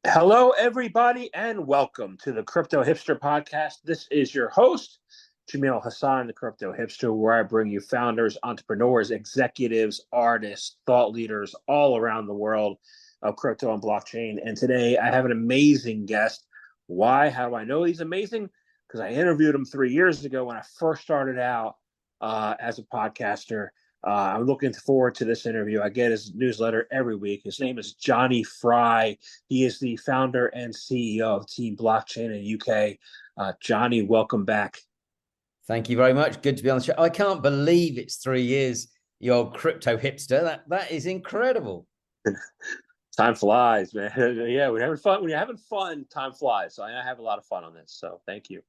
Hello, everybody, and welcome to the Crypto Hipster podcast. This is your host, Jamil Hassan, the Crypto Hipster, where I bring you founders, entrepreneurs, executives, artists, thought leaders all around the world of crypto and blockchain. And today I have an amazing guest. Why? How do I know he's amazing? Because I interviewed him 3 years ago when I first started out as a podcaster. I'm looking forward to this interview. I get his newsletter every week. His name is Jonny Fry. He is the founder and CEO of Team Blockchain in the UK. Jonny, welcome back. Thank you very much. Good to be on the show. I can't believe it's 3 years, you old crypto hipster. That is incredible. Time flies, man. Yeah, we're having fun. When you're having fun, time flies. So I have a lot of fun on this. So thank you.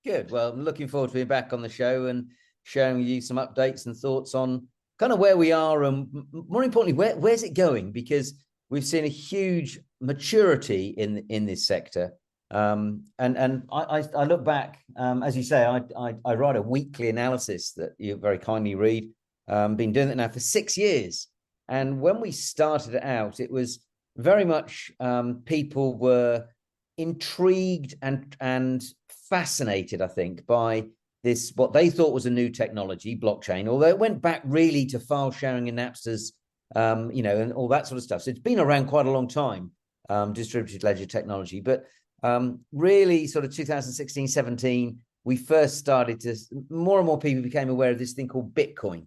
Good. Well, I'm looking forward to being back on the show and sharing with you some updates and thoughts on kind of where we are and, more importantly, where's it going? Because we've seen a huge maturity in this sector. And I look back, as you say, I write a weekly analysis that you very kindly read. Been doing it now for 6 years. And when we started it out, it was very much people were intrigued and fascinated, I think, by this, what they thought was a new technology, blockchain, although it went back really to file sharing and Napsters, and all that sort of stuff. So it's been around quite a long time, distributed ledger technology. But really sort of 2016, 17, we first started to, more and more people became aware of this thing called Bitcoin.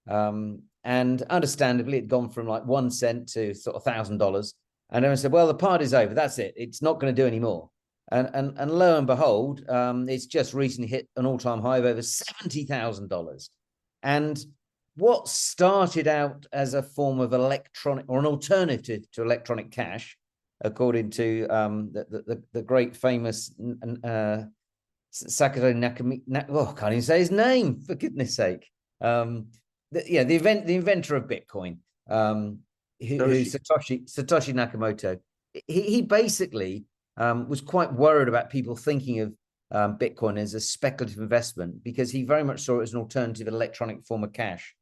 And understandably, it'd gone from like 1 cent to sort of $1,000. And everyone said, well, the party's over. That's it. It's not going to do any more. And lo and behold, it's just recently hit an all-time high of over $70,000. And what started out as a form of electronic or an alternative to electronic cash, according to the great famous Sakamoto Nakamoto, can't even say his name, for goodness sake. The inventor of Bitcoin, who's Satoshi Nakamoto. He basically was quite worried about people thinking of Bitcoin as a speculative investment because he very much saw it as an alternative electronic form of cash.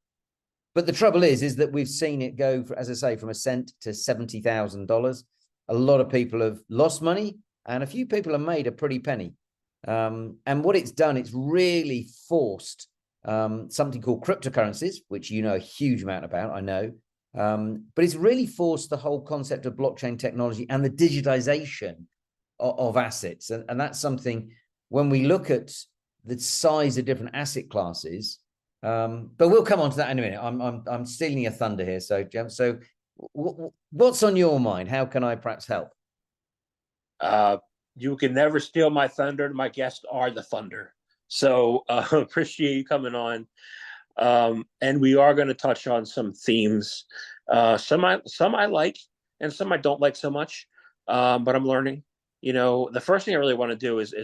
But the trouble is that we've seen it go, as I say, from a cent to $70,000. A lot of people have lost money, and a few people have made a pretty penny. And what it's done, it's really forced something called cryptocurrencies, which you know a huge amount about, I know. But it's really forced the whole concept of blockchain technology and the digitization of assets. And that's something, when we look at the size of different asset classes, but we'll come on to that in a minute. I'm stealing your thunder here. So what's on your mind? How can I perhaps help? You can never steal my thunder. My guests are the thunder. So appreciate you coming on. And we are going to touch on some themes. Some I like and some I don't like so much, but I'm learning. The first thing I really want to do is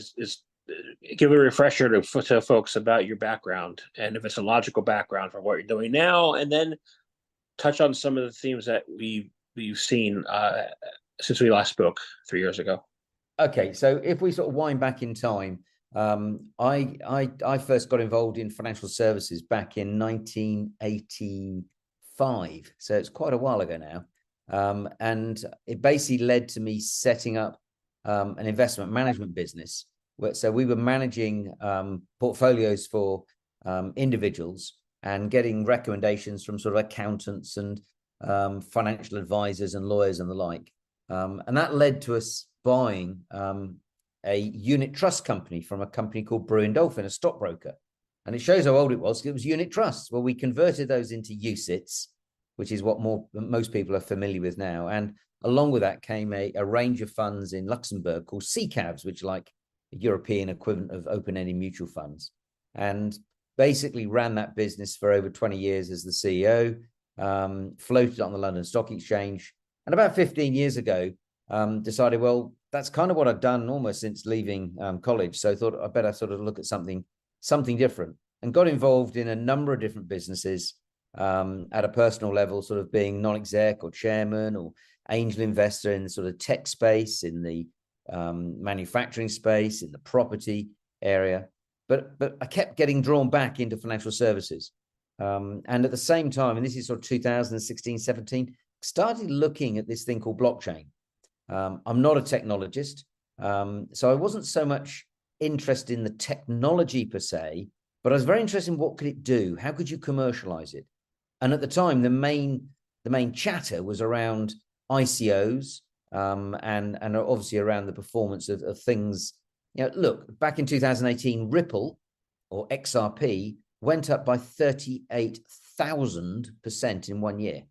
give a refresher to folks about your background, and if it's a logical background for what you're doing now, and then touch on some of the themes that we've seen since we last spoke 3 years ago. Okay, so if we sort of wind back in time, I first got involved in financial services back in 1985, so it's quite a while ago now, and it basically led to me setting up an investment management business. So we were managing portfolios for individuals and getting recommendations from sort of accountants and financial advisors and lawyers and the like, and that led to us buying a unit trust company from a company called Brewin Dolphin, a stockbroker. And it shows how old it was. It was unit trusts. Well, we converted those into UCITS, which is what most people are familiar with now. And along with that came a range of funds in Luxembourg called CHAPS, which are like a European equivalent of open-ended mutual funds. And basically ran that business for over 20 years as the CEO, floated on the London Stock Exchange. And about 15 years ago, decided, well, that's kind of what I've done almost since leaving college. So I thought I better sort of look at something different, and got involved in a number of different businesses at a personal level, sort of being non-exec or chairman or angel investor in the sort of tech space, in the manufacturing space, in the property area. But I kept getting drawn back into financial services. And at the same time, and this is sort of 2016, 17, started looking at this thing called blockchain. I'm not a technologist, so I wasn't so much interested in the technology per se, but I was very interested in what could it do? How could you commercialize it? And at the time, the main chatter was around ICOs, and obviously around the performance of things. Look, back in 2018, Ripple or XRP went up by 38,000% in 1 year.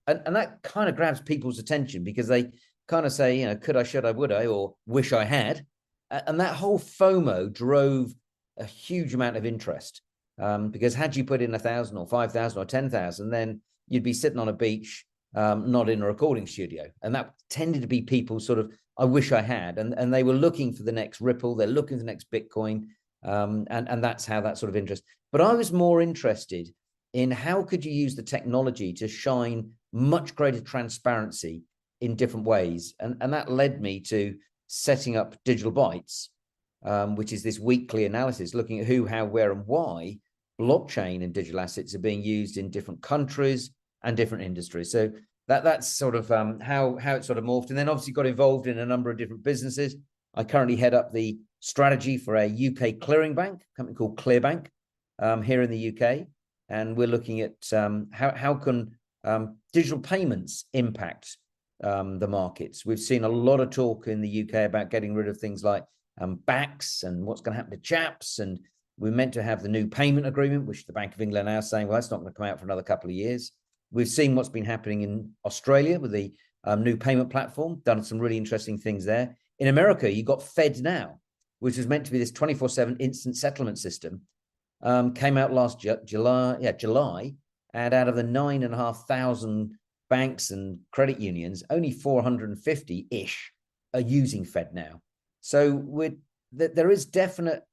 And that kind of grabs people's attention because they kind of say, could I, should I, would I, or wish I had. And that whole FOMO drove a huge amount of interest, because had you put in 1,000 or 5,000 or 10,000, then you'd be sitting on a beach, not in a recording studio. And that tended to be people sort of, I wish I had. And they were looking for the next Ripple. They're looking for the next Bitcoin. And that's how that sort of interest. But I was more interested in how could you use the technology to shine much greater transparency in different ways. And that led me to setting up Digital Bytes, which is this weekly analysis looking at who, how, where, and why blockchain and digital assets are being used in different countries and different industries. So that's sort of how it sort of morphed. And then obviously got involved in a number of different businesses. I currently head up the strategy for a UK clearing bank, a company called ClearBank, here in the UK. And we're looking at how can digital payments impact the markets. We've seen a lot of talk in the UK about getting rid of things like Bacs and what's going to happen to CHAPS. And we're meant to have the new payment agreement, which the Bank of England are now saying, well, that's not going to come out for another couple of years. We've seen what's been happening in Australia with the new payment platform, done some really interesting things there. In America, you got FedNow, which was meant to be this 24/7 instant settlement system, came out last July, and out of the 9,500 banks and credit unions, only 450-ish are using FedNow. So there is definite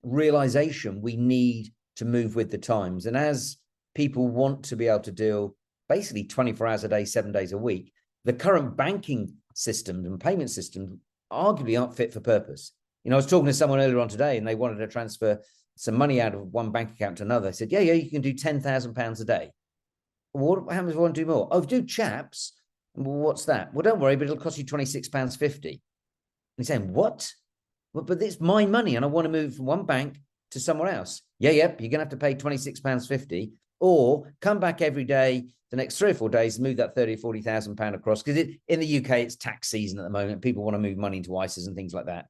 realization we need to move with the times. And as people want to be able to deal basically 24 hours a day, 7 days a week, the current banking systems and payment systems arguably aren't fit for purpose. I was talking to someone earlier on today, and they wanted to transfer some money out of one bank account to another. I said, yeah, you can do £10,000 a day. What happens if I want to do more? Oh, do CHAPS. Well, what's that? Well, don't worry, but it'll cost you £26.50. And he's saying, what? Well, but it's my money, and I want to move from one bank to somewhere else. Yep, you're going to have to pay £26.50, or come back every day the next 3 or 4 days, move that £30,000 or £40,000 across. Because in the UK, it's tax season at the moment. People want to move money into ISAs and things like that.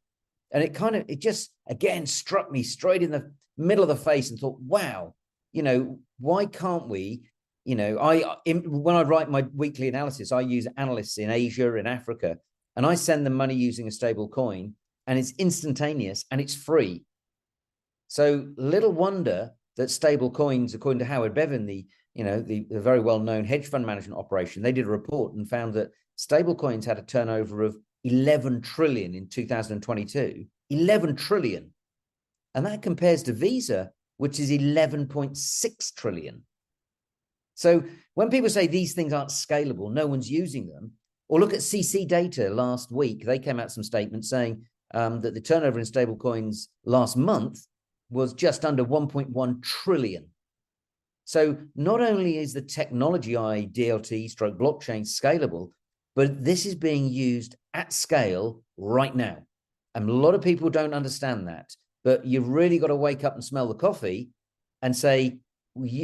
And it just, again, struck me straight in the middle of the face and thought, wow, why can't we, when I write my weekly analysis, I use analysts in Asia, in Africa, and I send them money using a stable coin, and it's instantaneous and it's free. So little wonder that stable coins, according to Howard Bevan, the very well-known hedge fund management operation, they did a report and found that stable coins had a turnover of 11 trillion in 2022, 11 trillion. And that compares to Visa, which is 11.6 trillion. So when people say these things aren't scalable, no one's using them, or look at CC data last week, they came out some statements saying that the turnover in stable coins last month was just under 1.1 trillion. So not only is the technology, i.e. DLT stroke blockchain, scalable, but this is being used at scale right now. And a lot of people don't understand that, but you've really got to wake up and smell the coffee and say,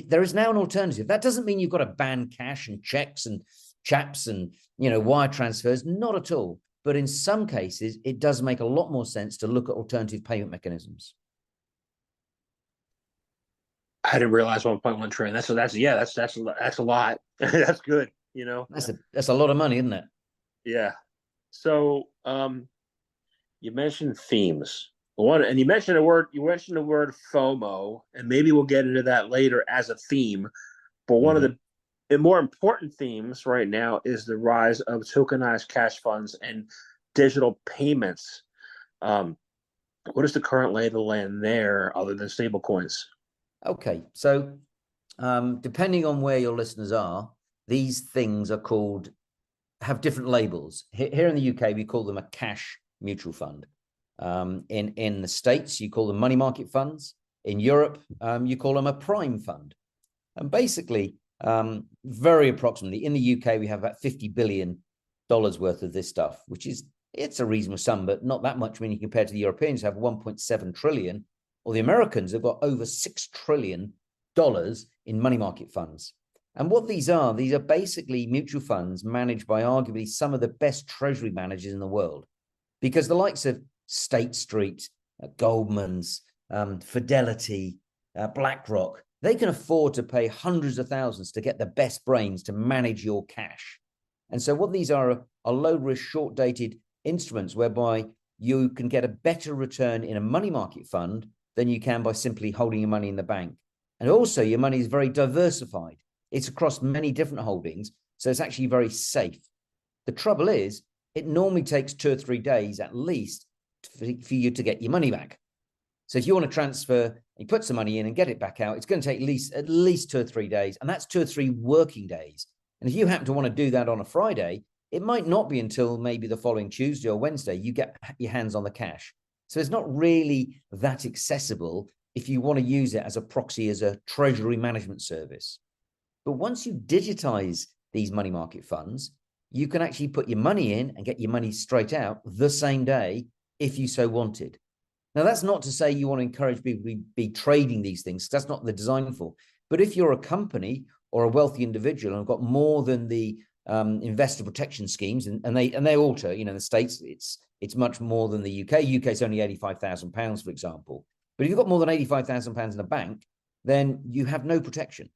there is now an alternative. That doesn't mean you've got to ban cash and checks and CHAPS and, wire transfers, not at all. But in some cases, it does make a lot more sense to look at alternative payment mechanisms. I didn't realize 1.1 trillion. That's a lot. That's good. That's a lot of money, isn't it? Yeah. So you mentioned themes. And you mentioned the word FOMO, and maybe we'll get into that later as a theme. But one of the more important themes right now is the rise of tokenized cash funds and digital payments. What is the current lay of the land there, other than stable coins? Okay, so depending on where your listeners are, these things have different labels. Here in the UK, we call them a cash mutual fund. In the States, you call them money market funds. In Europe, you call them a prime fund. And basically, very approximately, in the UK, we have about 50 billion worth of this stuff, which is, it's a reasonable sum, but not that much when you compare to the Europeans who have 1.7 trillion, or the Americans have got over $6 trillion in money market funds. And what these are basically mutual funds managed by arguably some of the best treasury managers in the world, because the likes of State Street, Goldman's, Fidelity, BlackRock, they can afford to pay hundreds of thousands to get the best brains to manage your cash. And so what these are low-risk, short-dated instruments whereby you can get a better return in a money market fund than you can by simply holding your money in the bank. And also your money is very diversified. It's across many different holdings, so it's actually very safe. The trouble is, it normally takes 2 or 3 days at least for you to get your money back. So if you want to transfer, you put some money in and get it back out, it's going to take at least 2 or 3 days, and that's 2 or 3 working days. And if you happen to want to do that on a Friday, it might not be until maybe the following Tuesday or Wednesday you get your hands on the cash. So it's not really that accessible if you want to use it as a proxy, as a treasury management service. But once you digitize these money market funds, you can actually put your money in and get your money straight out the same day if you so wanted. Now, that's not to say you want to encourage people to be trading these things. That's not the design for. But if you're a company or a wealthy individual and have got more than the investor protection schemes, and they alter, in the States, it's much more than the UK. UK is only £85,000, for example. But if you've got more than £85,000 in a bank, then you have no protection.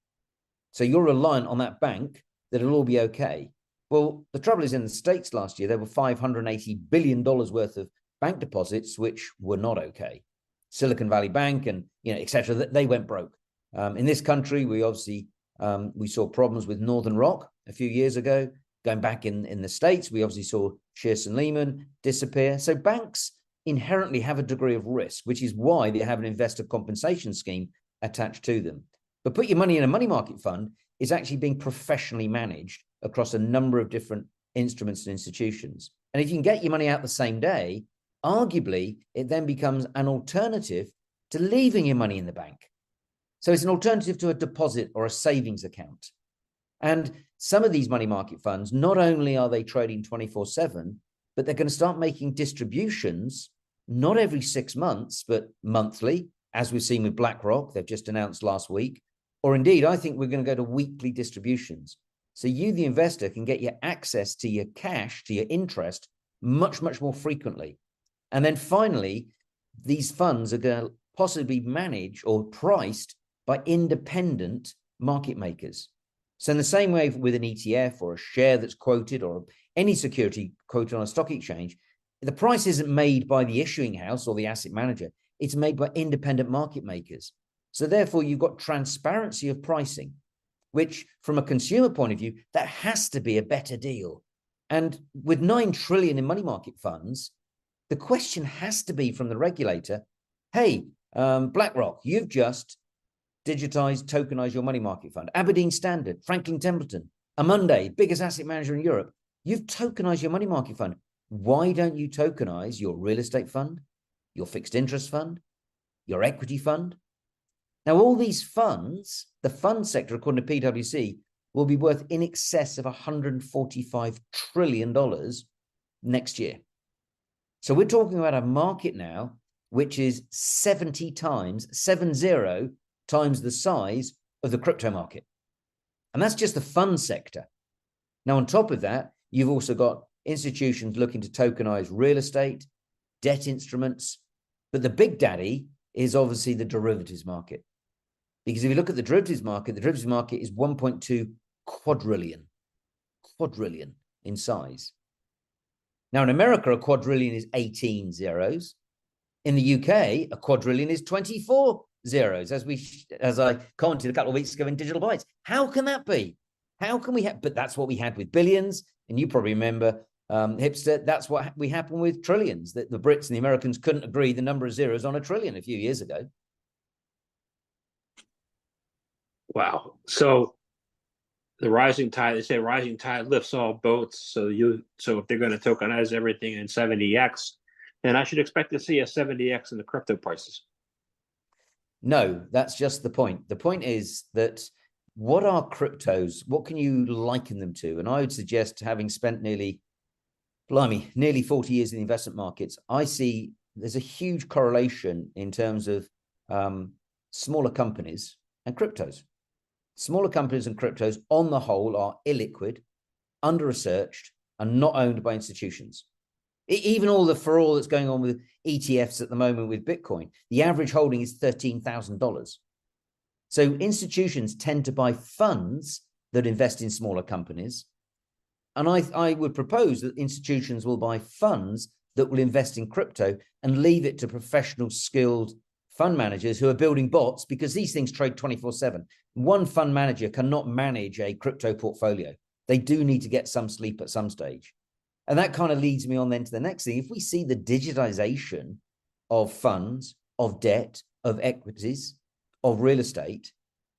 So you're reliant on that bank that it'll all be okay. Well, the trouble is in the States last year, there were $580 billion worth of bank deposits, which were not okay. Silicon Valley Bank and, et cetera, they went broke. In this country, we obviously, we saw problems with Northern Rock a few years ago. Going back in the States, we obviously saw Shearson Lehman disappear. So banks inherently have a degree of risk, which is why they have an investor compensation scheme attached to them. But put your money in a money market fund is actually being professionally managed across a number of different instruments and institutions. And if you can get your money out the same day, arguably, it then becomes an alternative to leaving your money in the bank. So it's an alternative to a deposit or a savings account. And some of these money market funds, not only are they trading 24/7, but they're going to start making distributions, not every 6 months, but monthly, as we've seen with BlackRock, they've just announced last week. Or indeed, I think we're going to go to weekly distributions. So you, the investor, can get your access to your cash, to your interest, much, much more frequently. And then finally, these funds are going to possibly be managed or priced by independent market makers. So in the same way with an ETF or a share that's quoted or any security quoted on a stock exchange, the price isn't made by the issuing house or the asset manager. It's made by independent market makers. So therefore, you've got transparency of pricing, which from a consumer point of view, that has to be a better deal. And with 9 trillion in money market funds, the question has to be from the regulator, hey, BlackRock, you've just digitized, tokenized your money market fund. Aberdeen Standard, Franklin Templeton, Amundi, biggest asset manager in Europe. You've tokenized your money market fund. Why don't you tokenize your real estate fund, your fixed interest fund, your equity fund? Now, all these funds, the fund sector, according to PwC, will be worth in excess of $145 trillion next year. So we're talking about a market now, which is 70 times the size of the crypto market. And that's just the fund sector. Now, on top of that, you've also got institutions looking to tokenize real estate, debt instruments. But the big daddy is obviously the derivatives market. Because if you look at the derivatives market is 1.2 quadrillion in size. Now, in America, a quadrillion is 18 zeros. In the UK, a quadrillion is 24 zeros, as I commented a couple of weeks ago in Digital Bytes. How can that be? How can we have? But that's what we had with billions, and you probably remember Hipster. That's what we happened with trillions. That the Brits and the Americans couldn't agree the number of zeros on a trillion a few years ago. Wow. So the rising tide, they say rising tide lifts all boats. So if they're going to tokenize everything in 70x, then I should expect to see a 70x in the crypto prices. No, that's just the point. The point is that what are cryptos? What can you liken them to? And I would suggest, having spent nearly blimey, nearly 40 years in the investment markets, I see there's a huge correlation in terms of smaller companies and cryptos. Smaller companies and cryptos on the whole are illiquid, under-researched, and not owned by institutions. Even all the furore that's going on with ETFs at the moment with Bitcoin, the average holding is $13,000. So institutions tend to buy funds that invest in smaller companies. And I would propose that institutions will buy funds that will invest in crypto and leave it to professional, skilled fund managers who are building bots, because these things trade 24/7. One fund manager cannot manage a crypto portfolio. They do need to get some sleep at some stage. And that kind of leads me on then to the next thing. If we see the digitization of funds, of debt, of equities, of real estate,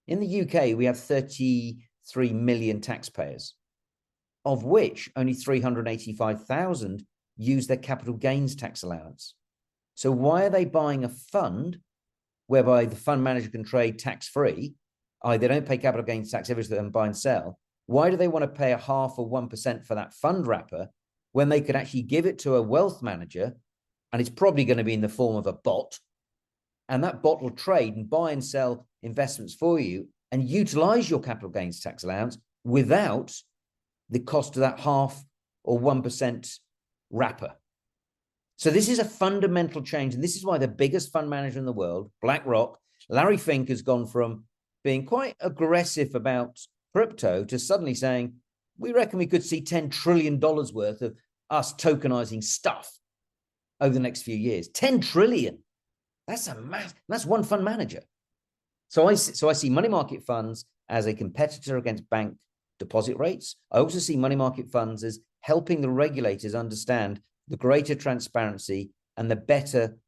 in the UK, we have 33 million taxpayers, of which only 385,000 use their capital gains tax allowance. So why are they buying a fund whereby the fund manager can trade tax-free? They don't pay capital gains tax every time they buy and sell. Why do they want to pay 0.5% or 1% for that fund wrapper when they could actually give it to a wealth manager, and it's probably going to be in the form of a bot, and that bot will trade and buy and sell investments for you and utilize your capital gains tax allowance without the cost of that 0.5% or 1% wrapper? So this is a fundamental change, and this is why the biggest fund manager in the world, BlackRock, Larry Fink, has gone from being quite aggressive about crypto to suddenly saying, we reckon we could see $10 trillion worth of us tokenizing stuff over the next few years. 10 trillion. That's one fund manager. So I see money market funds as a competitor against bank deposit rates. I also see money market funds as helping the regulators understand the greater transparency and the better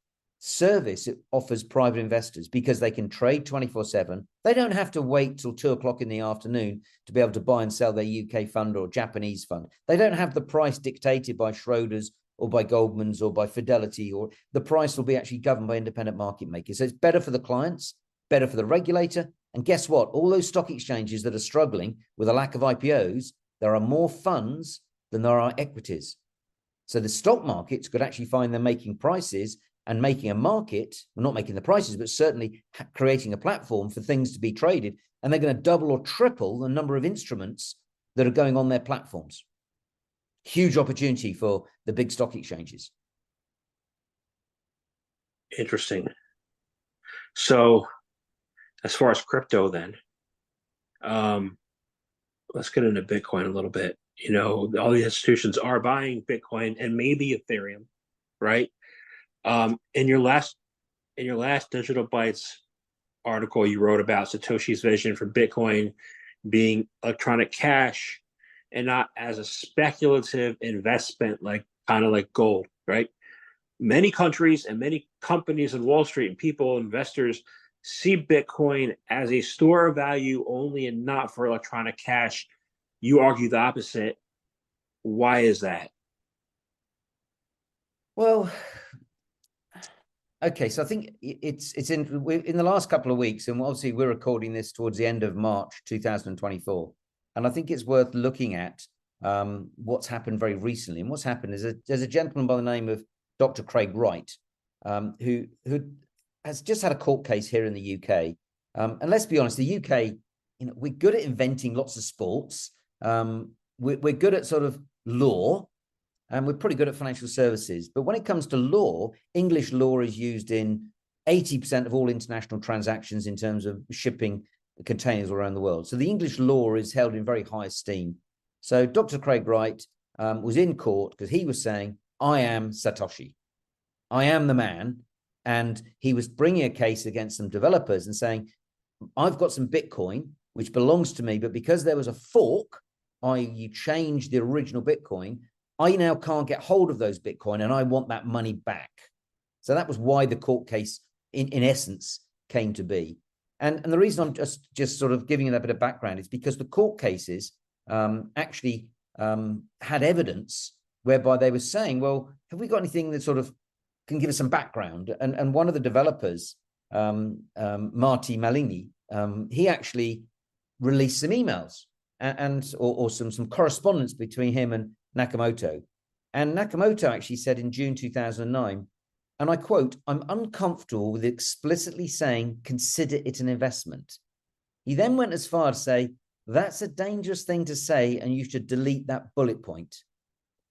service it offers private investors, because they can trade 24/7. They don't have to wait till 2 o'clock in the afternoon to be able to buy and sell their UK fund or Japanese fund. They don't have the price dictated by Schroders or by Goldman's or by Fidelity, or the price will be actually governed by independent market makers. So it's better for the clients, better for the regulator. And guess what? All those stock exchanges that are struggling with a lack of IPOs, there are more funds than there are equities. So the stock markets could actually find them making prices and making a market, well, not making the prices, but certainly creating a platform for things to be traded. And they're going to double or triple the number of instruments that are going on their platforms. Huge opportunity for the big stock exchanges. Interesting. So as far as crypto then, let's get into Bitcoin a little bit. You know, all the institutions are buying Bitcoin and maybe Ethereum, right? In your last Digital Bytes article, you wrote about Satoshi's vision for Bitcoin being electronic cash and not as a speculative investment, like kind of like gold, right? Many countries and many companies on Wall Street and people, investors, see Bitcoin as a store of value only and not for electronic cash. You argue the opposite. Why is that? Well, okay, so I think it's in the last couple of weeks, and obviously we're recording this towards the end of March 2024, and I think it's worth looking at what's happened very recently. And what's happened is there's a gentleman by the name of Dr. Craig Wright, who has just had a court case here in the UK. And let's be honest, the UK, you know, we're good at inventing lots of sports. We're good at sort of law. And we're pretty good at financial services. But when it comes to law, English law is used in 80% of all international transactions in terms of shipping containers around the world. So the English law is held in very high esteem. So Dr. Craig Wright was in court because he was saying, I am Satoshi. I am the man. And he was bringing a case against some developers and saying, I've got some Bitcoin, which belongs to me, but because there was a fork, i.e. you changed the original Bitcoin, I now can't get hold of those Bitcoin and I want that money back. So that was why the court case, in essence, came to be. And the reason I'm just sort of giving you that bit of background is because the court cases actually had evidence whereby they were saying, well, have we got anything that sort of can give us some background? And one of the developers, Marty Malini, he actually released some emails or some correspondence between him and Nakamoto. And Nakamoto actually said in June 2009, and I quote, "I'm uncomfortable with explicitly saying, consider it an investment." He then went as far to say, that's a dangerous thing to say, and you should delete that bullet point.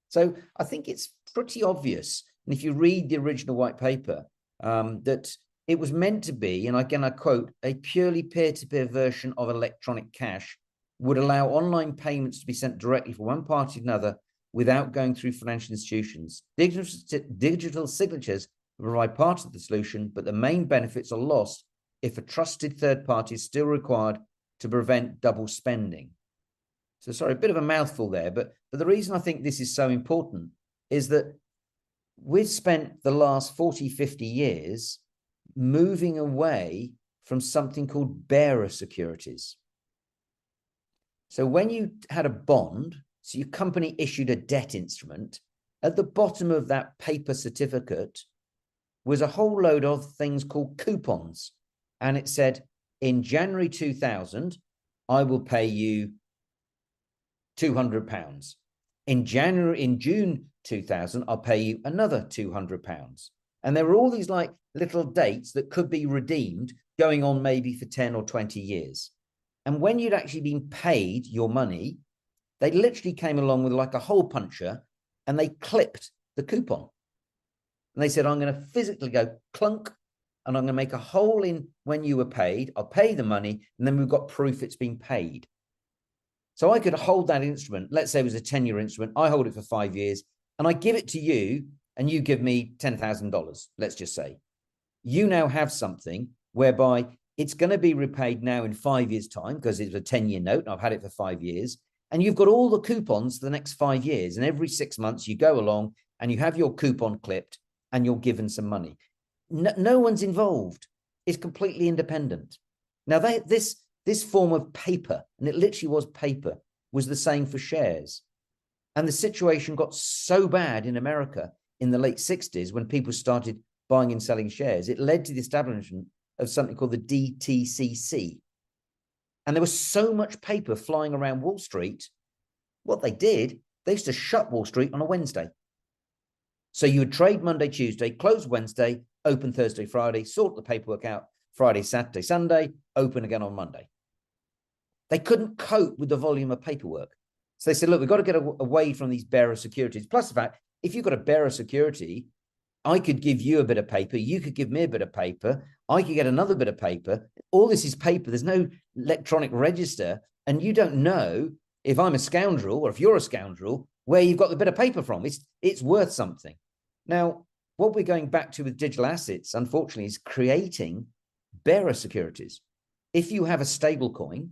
So I think it's pretty obvious. And if you read the original white paper, that it was meant to be, and again, I quote, a purely peer-to-peer version of electronic cash would allow online payments to be sent directly from one party to another without going through financial institutions. Digital signatures provide part of the solution, but the main benefits are lost if a trusted third party is still required to prevent double spending. So sorry, a bit of a mouthful there, but the reason I think this is so important is that we've spent the last 40, 50 years moving away from something called bearer securities. So when you had a bond, so your company issued a debt instrument, at the bottom of that paper certificate was a whole load of things called coupons. And it said, in January 2000, I will pay you £200. In June 2000, I'll pay you another £200. And there were all these like little dates that could be redeemed going on maybe for 10 or 20 years. And when you'd actually been paid your money, they literally came along with like a hole puncher and they clipped the coupon. And they said, I'm going to physically go clunk, and I'm going to make a hole in when you were paid. I'll pay the money, and then we've got proof it's been paid. So I could hold that instrument. Let's say it was a 10-year instrument. I hold it for 5 years, and I give it to you, and you give me $10,000, let's just say. You now have something whereby it's going to be repaid now in 5 years' time because it's a 10-year note, and I've had it for 5 years. And you've got all the coupons for the next 5 years. And every 6 months, you go along, and you have your coupon clipped, and you're given some money. No one's involved. It's completely independent. Now, this form of paper, and it literally was paper, was the same for shares. And the situation got so bad in America in the late 60s when people started buying and selling shares, it led to the establishment of something called the DTCC. And there was so much paper flying around Wall Street. What they did, they used to shut Wall Street on a Wednesday. So you would trade Monday, Tuesday, close Wednesday, open Thursday, Friday, sort the paperwork out Friday, Saturday, Sunday, open again on Monday. They couldn't cope with the volume of paperwork. So they said, look, we've got to get away from these bearer securities. Plus the fact, if you've got a bearer security, I could give you a bit of paper. You could give me a bit of paper. I could get another bit of paper. All this is paper. There's no electronic register. And you don't know if I'm a scoundrel or if you're a scoundrel, where you've got the bit of paper from. It's worth something. Now, what we're going back to with digital assets, unfortunately, is creating bearer securities. If you have a stable coin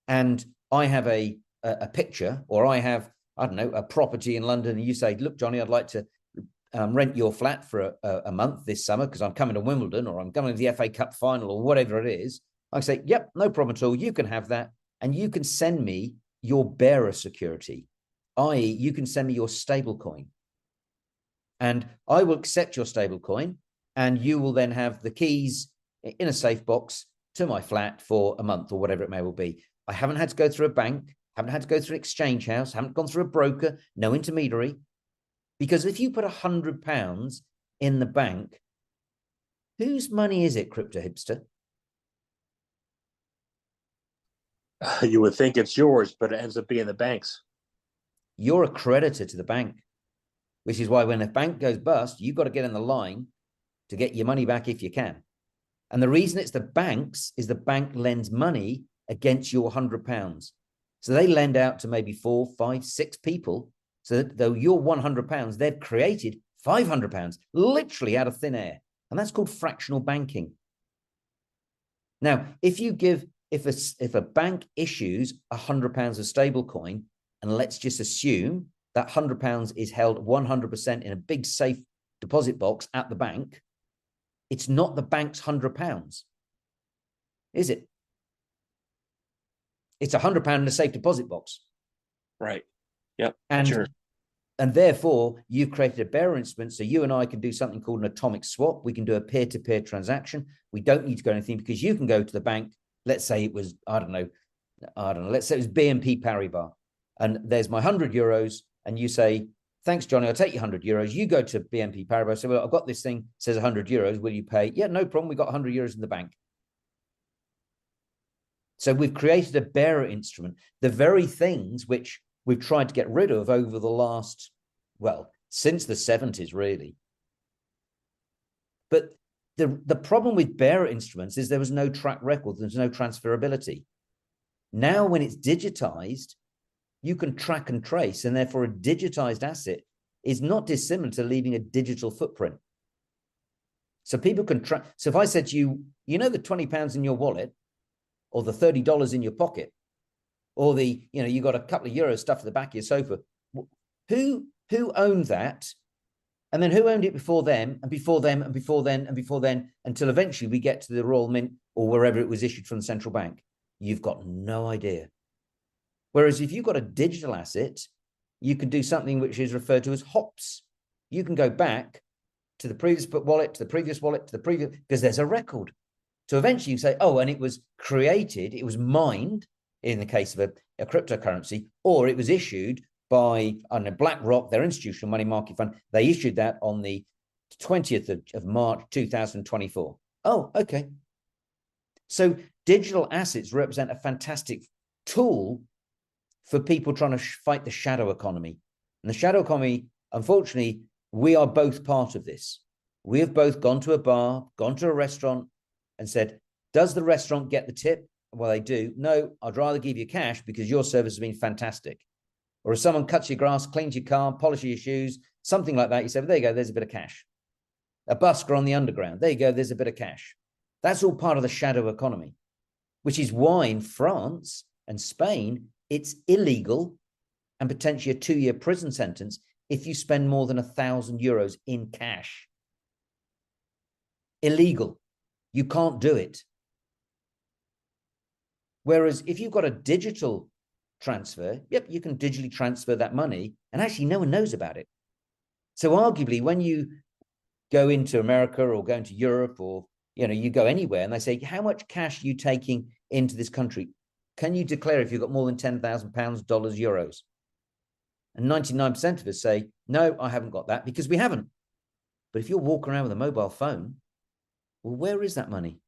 and I have a picture, or I have, I don't know, a property in London, and you say, look, Johnny, I'd like to rent your flat for a month this summer because I'm coming to Wimbledon or I'm coming to the FA Cup final or whatever it is. I say, yep, no problem at all. You can have that. And you can send me your bearer security, i.e. you can send me your stable coin. And I will accept your stable coin, and you will then have the keys in a safe box to my flat for a month or whatever it may well be. I haven't had to go through a bank, haven't had to go through an exchange house, haven't gone through a broker, no intermediary. Because if you put £100 in the bank, whose money is it, Crypto Hipster? You would think it's yours, but it ends up being the bank's. You're a creditor to the bank, which is why when a bank goes bust, you've got to get in the line to get your money back if you can. And the reason it's the banks is the bank lends money against your £100. So they lend out to maybe 4, 5, 6 people. So that though you're £100, they've created £500 literally out of thin air. And that's called fractional banking. Now, if a bank issues £100 of stable coin, and let's just assume that £100 is held 100% in a big safe deposit box at the bank, it's not the bank's £100, is it? It's £100 in a safe deposit box. Right. Yep. And therefore, you've created a bearer instrument, so you and I can do something called an atomic swap. We can do a peer-to-peer transaction. We don't need to go anything because you can go to the bank. Let's say it was, I don't know. Let's say it was BNP Paribas, and there's my €100, and you say, thanks, Johnny, I'll take you €100. You go to BNP Paribas, say, well, I've got this thing, says €100. Will you pay? Yeah, no problem. We've got €100 in the bank. So we've created a bearer instrument, the very things which we've tried to get rid of over the last, well, since the 70s, really. But the problem with bearer instruments is there was no track record, there's no transferability. Now, when it's digitized, you can track and trace, and therefore a digitized asset is not dissimilar to leaving a digital footprint. So people can track. So if I said to you, you know, the £20 in your wallet, or the $30 in your pocket, or the, you know, you got a couple of euros stuffed at the back of your sofa, who owned that? And then who owned it before them, and before them, and before then, and before then, until eventually we get to the Royal Mint or wherever it was issued from the central bank? You've got no idea. Whereas if you've got a digital asset, you can do something which is referred to as hops. You can go back to the previous wallet, to the previous wallet, to the previous, because there's a record. So eventually you say, oh, and it was created, it was mined in the case of a cryptocurrency, or it was issued by, I don't know, BlackRock, their institutional money market fund. They issued that on the 20th of March, 2024. Oh, okay. So digital assets represent a fantastic tool for people trying to fight the shadow economy. And the shadow economy, unfortunately, we are both part of this. We have both gone to a bar, gone to a restaurant, and said, does the restaurant get the tip? Well, they do. No, I'd rather give you cash because your service has been fantastic. Or if someone cuts your grass, cleans your car, polishes your shoes, something like that, you say, well, there you go, there's a bit of cash. A busker on the underground, there you go, there's a bit of cash. That's all part of the shadow economy, which is why in France and Spain, it's illegal and potentially a 2-year prison sentence if you spend more than €1,000 in cash. Illegal. You can't do it. Whereas if you've got a digital transfer, yep, you can digitally transfer that money, and actually no one knows about it. So arguably, when you go into America or go into Europe, or you go anywhere, and they say, how much cash are you taking into this country? Can you declare if you've got more than £10,000, dollars, euros? And 99% of us say, no, I haven't got that, because we haven't. But if you're walking around with a mobile phone, well, where is that money?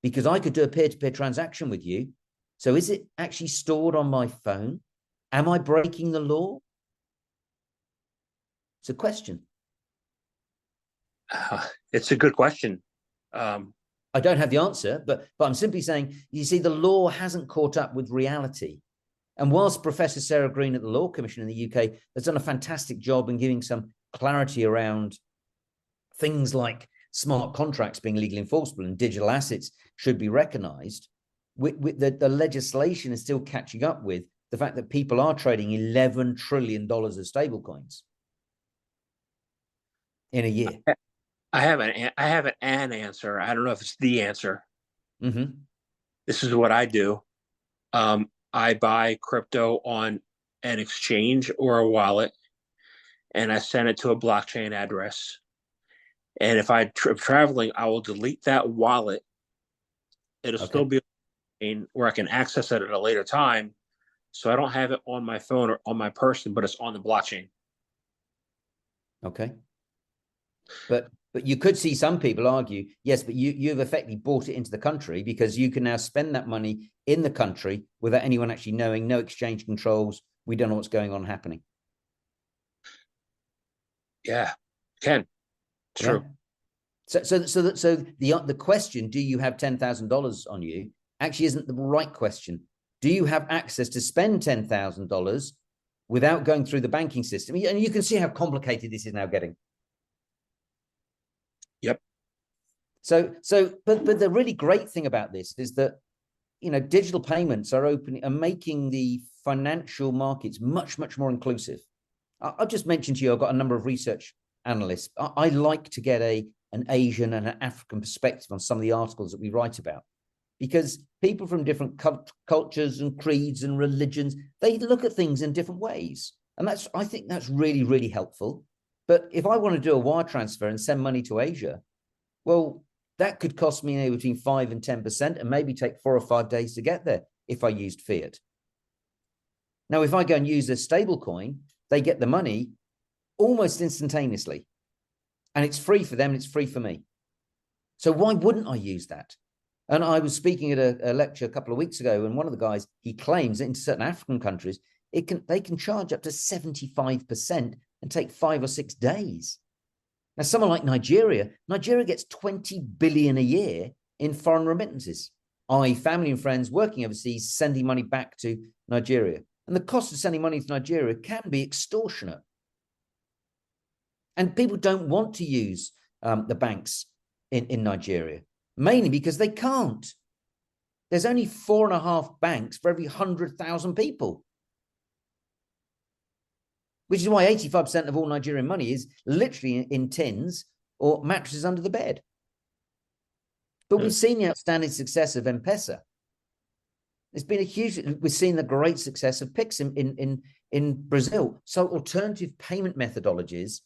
Because I could do a peer-to-peer transaction with you. So is it actually stored on my phone? Am I breaking the law? It's a question. It's a good question. I don't have the answer, but I'm simply saying, you see, the law hasn't caught up with reality. And whilst Professor Sarah Green at the Law Commission in the UK has done a fantastic job in giving some clarity around things like smart contracts being legally enforceable and digital assets should be recognized, the legislation is still catching up with the fact that people are trading $11 trillion of stablecoins in a year. I have an answer. I don't know if it's the answer. Mm-hmm. This is what I do. I buy crypto on an exchange or a wallet, and I send it to a blockchain address. And if I'm traveling, I will delete that wallet. It'll still be where I can access it at a later time. So I don't have it on my phone or on my person, but it's on the blockchain. Okay. But you could see some people argue, yes, but you've effectively bought it into the country, because you can now spend that money in the country without anyone actually knowing, no exchange controls. We don't know what's going on happening. Yeah, can. True. Yeah. So the question, do you have $10,000 on you, actually isn't the right question. Do you have access to spend $10,000 without going through the banking system? And you can see how complicated this is now getting. Yep. But the really great thing about this is that, digital payments are making the financial markets much, much more inclusive. I've just mentioned to you, I've got a number of research analysts. I like to get an Asian and an African perspective on some of the articles that we write about, because people from different cultures and creeds and religions, they look at things in different ways. And I think that's really, really helpful. But if I want to do a wire transfer and send money to Asia, well, that could cost me between 5 and 10% and maybe take 4 or 5 days to get there if I used fiat. Now, if I go and use a stable coin, they get the money almost instantaneously. And it's free for them and it's free for me. So why wouldn't I use that? And I was speaking at a lecture a couple of weeks ago, and one of the guys, he claims that in certain African countries, they can charge up to 75% and take 5 or 6 days. Now, someone like Nigeria gets 20 billion a year in foreign remittances, i.e. family and friends working overseas, sending money back to Nigeria. And the cost of sending money to Nigeria can be extortionate. And people don't want to use the banks in Nigeria, mainly because they can't. There's only 4.5 banks for every 100,000 people, which is why 85% of all Nigerian money is literally in tins or mattresses under the bed. But we've seen the outstanding success of M-Pesa. It's been a huge, we've seen the great success of Pix in Brazil. So alternative payment methodologies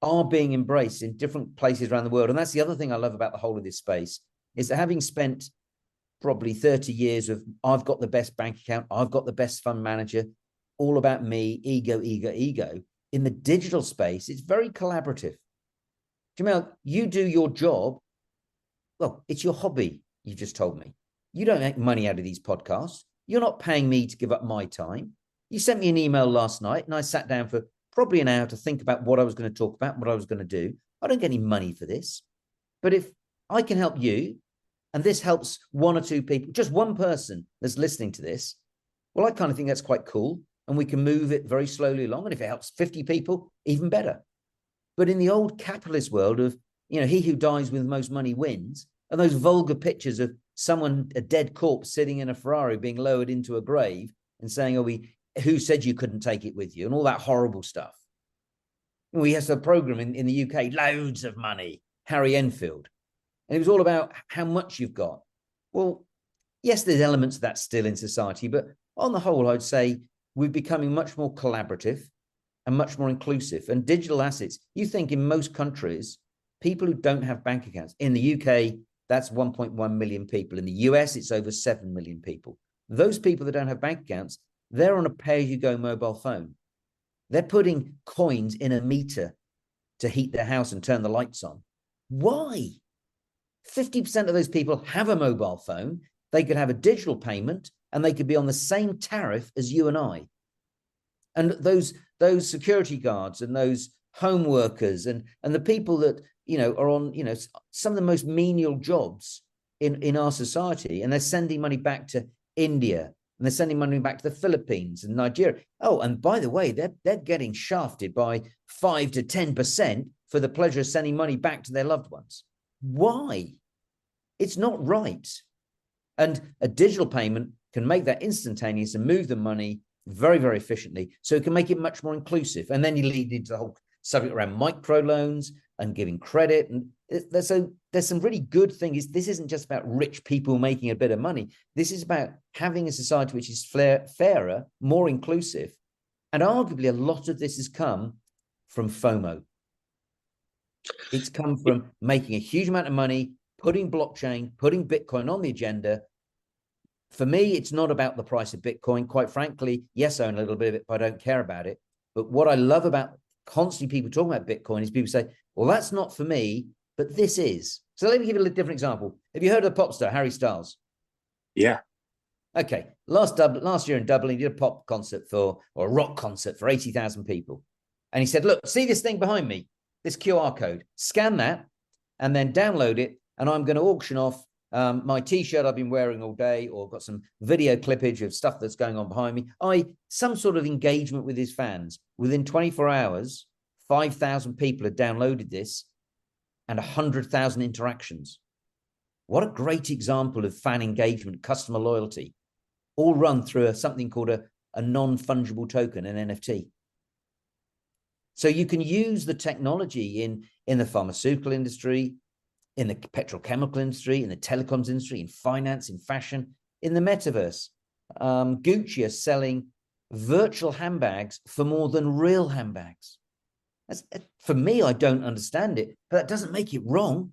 are being embraced in different places around the world. And that's the other thing I love about the whole of this space, is that having spent probably 30 years of, I've got the best bank account, I've got the best fund manager, all about me, ego. In the digital space, it's very collaborative. Jamil, you do your job. Well, it's your hobby, you've just told me. You don't make money out of these podcasts. You're not paying me to give up my time. You sent me an email last night and I sat down for probably an hour to think about what I was going to talk about, what I was going to do. I don't get any money for this. But if I can help you, and this helps 1 or 2 people, just one person that's listening to this, well, I kind of think that's quite cool. And we can move it very slowly along. And if it helps 50 people, even better. But in the old capitalist world of, he who dies with the most money wins, and those vulgar pictures of someone, a dead corpse sitting in a Ferrari being lowered into a grave and saying, who said you couldn't take it with you, and all that horrible stuff. We had a program in the UK, loads of money, Harry Enfield. And it was all about how much you've got. Well, yes, there's elements of that still in society, but on the whole, I'd say we're becoming much more collaborative and much more inclusive. And digital assets, you think in most countries, people who don't have bank accounts, in the UK, that's 1.1 million people. In the US, it's over 7 million people. Those people that don't have bank accounts, they're on a pay-as-you-go mobile phone. They're putting coins in a meter to heat their house and turn the lights on. Why? 50% of those people have a mobile phone. They could have a digital payment and they could be on the same tariff as you and I. And those security guards and those home workers and the people that, are on, some of the most menial jobs in our society, and they're sending money back to India, and they're sending money back to the Philippines and Nigeria. Oh, and by the way, they're getting shafted by 5 to 10% for the pleasure of sending money back to their loved ones. Why? It's not right. And a digital payment can make that instantaneous and move the money very, very efficiently. So it can make it much more inclusive. And then you lead into the whole subject around microloans and giving credit. And there's some really good things. This isn't just about rich people making a bit of money. This is about having a society which is fairer, more inclusive. And arguably a lot of this has come from FOMO. It's come from making a huge amount of money, putting blockchain, putting Bitcoin on the agenda. For me, it's not about the price of Bitcoin. Quite frankly, yes, I own a little bit of it, but I don't care about it. But what I love about constantly people talking about Bitcoin is people say, well, that's not for me, but this is. So let me give you a different example. Have you heard of the pop star, Harry Styles? Yeah. Okay. Last year in Dublin, he did a pop concert or a rock concert for 80,000 people. And he said, look, see this thing behind me, this QR code, scan that and then download it. And I'm going to auction off my T-shirt I've been wearing all day, or got some video clippage of stuff that's going on behind me. Some sort of engagement with his fans. Within 24 hours, 5,000 people had downloaded this and 100,000 interactions. What a great example of fan engagement, customer loyalty, all run through something called a non-fungible token, an NFT. So you can use the technology in the pharmaceutical industry, in the petrochemical industry, in the telecoms industry, in finance, in fashion, in the metaverse. Gucci are selling virtual handbags for more than real handbags. For me, I don't understand it, but that doesn't make it wrong.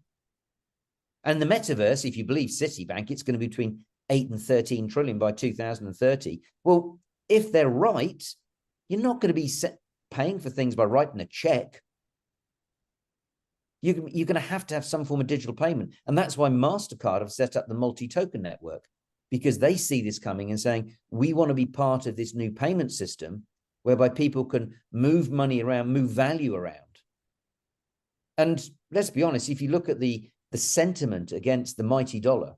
And the metaverse, if you believe Citibank, it's going to be between 8 and 13 trillion by 2030. Well, if they're right, you're not going to be paying for things by writing a check, you're going to have some form of digital payment. And that's why Mastercard have set up the multi-token network, because they see this coming and saying, we want to be part of this new payment system whereby people can move money around, move value around. And let's be honest, if you look at the sentiment against the mighty dollar,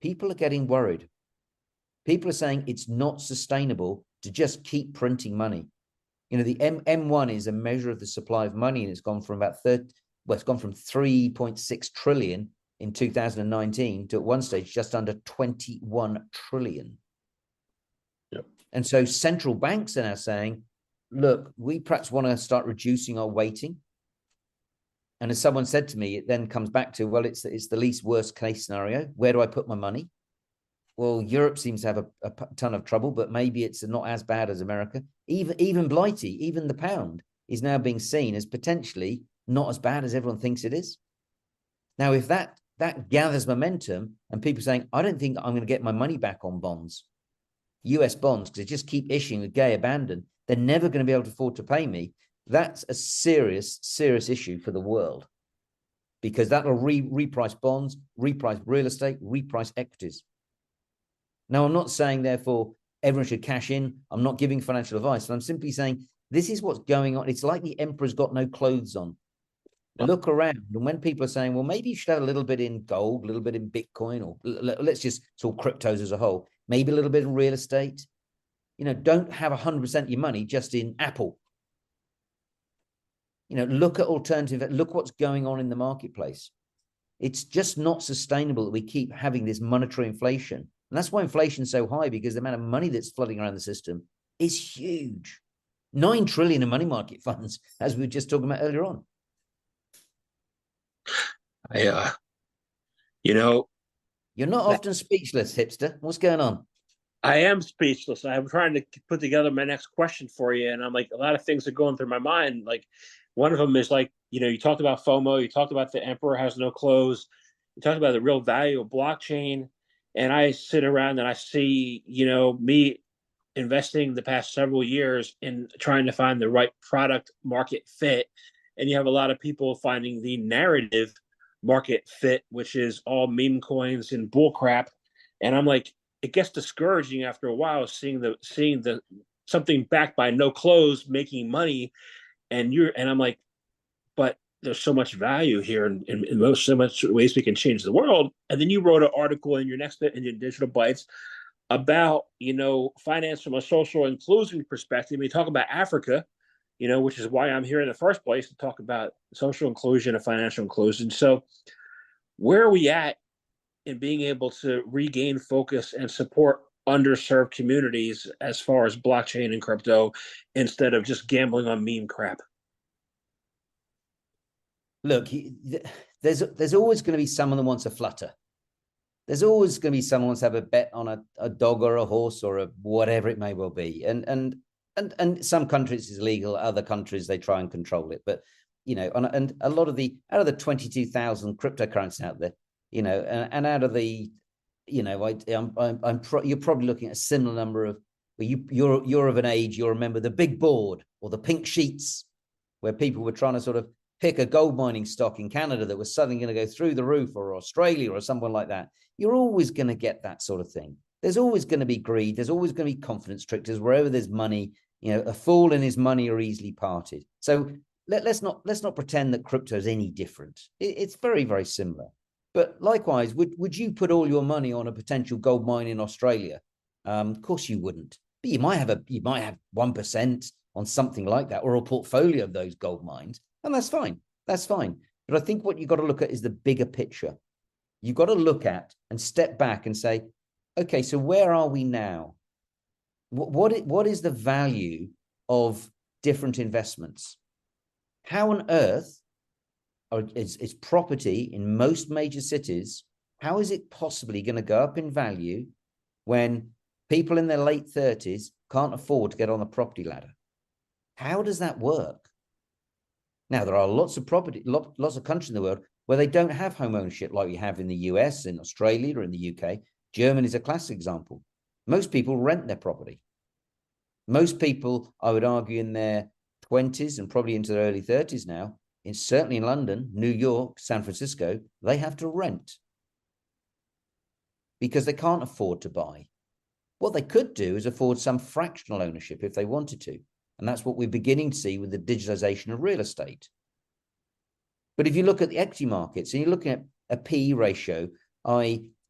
people are getting worried. People are saying it's not sustainable to just keep printing money. You know, the M1 is a measure of the supply of money, and it's gone from about it's gone from 3.6 trillion in 2019 to at one stage just under 21 trillion. Yep. And so central banks are now saying, look, we perhaps want to start reducing our weighting. And as someone said to me, it then comes back to, well, it's the least worst case scenario. Where do I put my money? Well, Europe seems to have a ton of trouble, but maybe it's not as bad as America. Even Blighty, even the pound is now being seen as potentially not as bad as everyone thinks it is. Now, if that gathers momentum and people saying, I don't think I'm going to get my money back on bonds, US bonds, because they just keep issuing with gay abandon, they're never going to be able to afford to pay me. That's a serious, serious issue for the world, because that will reprice bonds, reprice real estate, reprice equities. Now, I'm not saying, therefore, everyone should cash in. I'm not giving financial advice, but I'm simply saying this is what's going on. It's like the emperor's got no clothes on. Look around, and when people are saying, well, maybe you should have a little bit in gold, a little bit in Bitcoin, or let's just talk cryptos as a whole, maybe a little bit in real estate. You know, don't have 100% of your money just in Apple. You know, look at alternative, look what's going on in the marketplace. It's just not sustainable that we keep having this monetary inflation. And that's why inflation is so high, because the amount of money that's flooding around the system is huge. 9 trillion in money market funds, as we were just talking about earlier on. You're not often speechless, Hipster. What's going on? I am speechless. I'm trying to put together my next question for you, and I'm like, a lot of things are going through my mind. Like, one of them is like, you talked about FOMO, you talked about the emperor has no clothes, you talked about the real value of blockchain, and I sit around and I see, me investing the past several years in trying to find the right product market fit, and you have a lot of people finding the narrative market fit, which is all meme coins and bull crap, and I'm like, it gets discouraging after a while seeing the something backed by no clothes making money, and I'm like, but there's so much value here in so much ways we can change the world. And then you wrote an article in your Digital Bites about finance from a social inclusion perspective. We talk about Africa, which is why I'm here in the first place, to talk about social inclusion and financial inclusion. So where are we at in being able to regain focus and support underserved communities as far as blockchain and crypto, instead of just gambling on meme crap? Look, there's always going to be someone that wants a flutter. There's always going to be someone who wants to have a bet on a dog or a horse or a whatever it may well be. And some countries it's illegal, other countries they try and control it. But and a lot of out of the 22,000 cryptocurrencies out there, and out of the, you're probably looking at a similar number of, you're of an age, you'll remember the big board or the pink sheets, where people were trying to sort of pick a gold mining stock in Canada that was suddenly going to go through the roof, or Australia or someone like that. You're always going to get that sort of thing. There's always going to be greed. There's always going to be confidence tricksters. Wherever there's money, a fool and his money are easily parted. So let's not pretend that crypto is any different. It's very, very similar. But likewise, would you put all your money on a potential gold mine in Australia? Of course you wouldn't. But you might have 1% on something like that, or a portfolio of those gold mines, and that's fine. That's fine. But I think what you've got to look at is the bigger picture. You've got to look at and step back and say, okay, so where are we now? What is the value of different investments? How on earth is property in most major cities, how is it possibly going to go up in value when people in their late 30s can't afford to get on the property ladder? How does that work? Now, there are lots of countries in the world where they don't have home ownership like we have in the US, in Australia, or in the UK. Germany is a classic example. Most people rent their property. Most people, I would argue, in their 20s and probably into their early 30s now, certainly in London, New York, San Francisco, they have to rent because they can't afford to buy. What they could do is afford some fractional ownership if they wanted to. And that's what we're beginning to see with the digitalization of real estate. But if you look at the equity markets and you're looking at a PE ratio,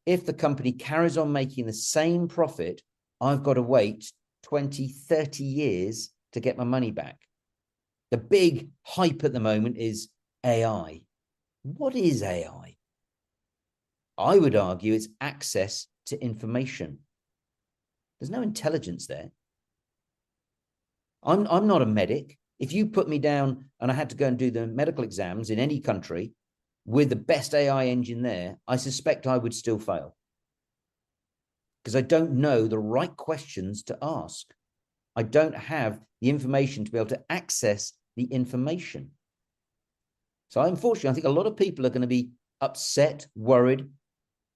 if the company carries on making the same profit, I've got to wait 20, 30 years to get my money back. The big hype at the moment is AI. What is AI? I would argue it's access to information. There's no intelligence there. I'm not a medic. If you put me down and I had to go and do the medical exams in any country with the best AI engine there, I suspect I would still fail because I don't know the right questions to ask. I don't have the information to be able to access the information. So unfortunately, I think a lot of people are going to be upset, worried,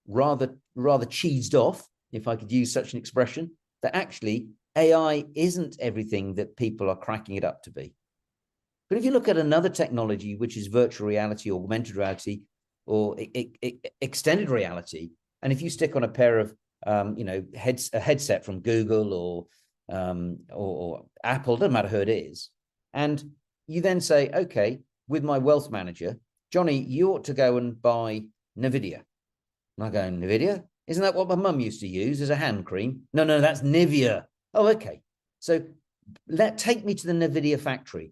rather cheesed off, if I could use such an expression, that actually AI isn't everything that people are cracking it up to be. But if you look at another technology, which is virtual reality, augmented reality, or extended reality, and if you stick on a pair of a headset from Google or Apple, doesn't matter who it is, and you then say, okay, with my wealth manager, Johnny, you ought to go and buy Nvidia. And I go, Nvidia? Isn't that what my mum used to use as a hand cream? No, that's Nivea. Oh, okay. So take me to the Nvidia factory.